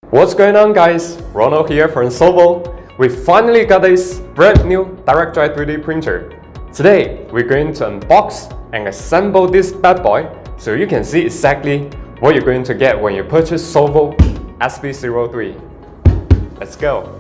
What's going on, guys? Ronald here from Sovol. We finally got this brand new direct dry 3D printer. Today we're going to unbox and assemble this bad boy so you can see exactly what you're going to get when you purchase Sovol SV03. Let's go!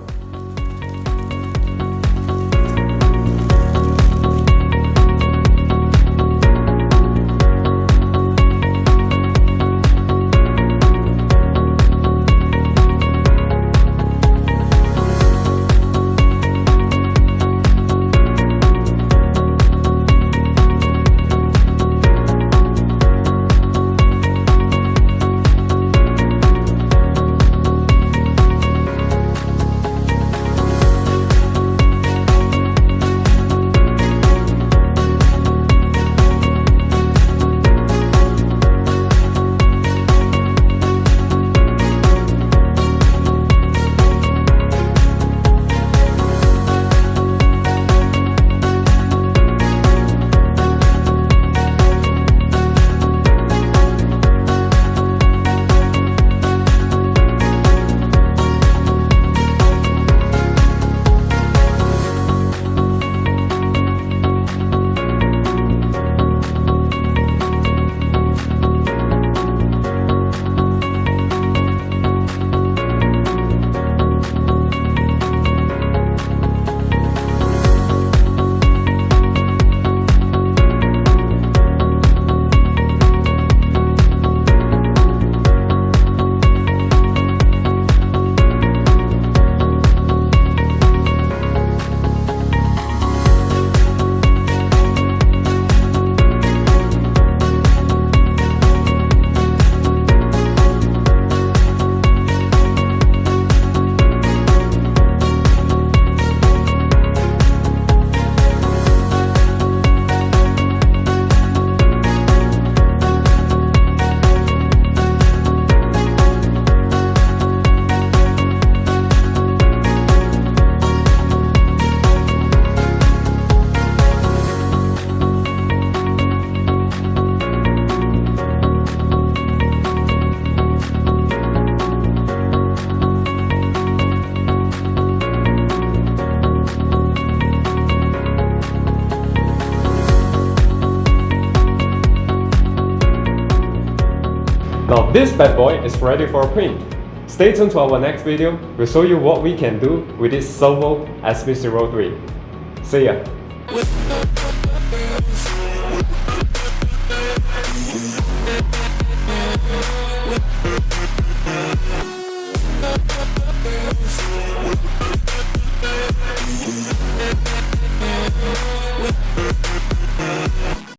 Now this bad boy is ready for a print. Stay tuned to our next video. We'll show you what we can do with this Sovol SV03. See ya!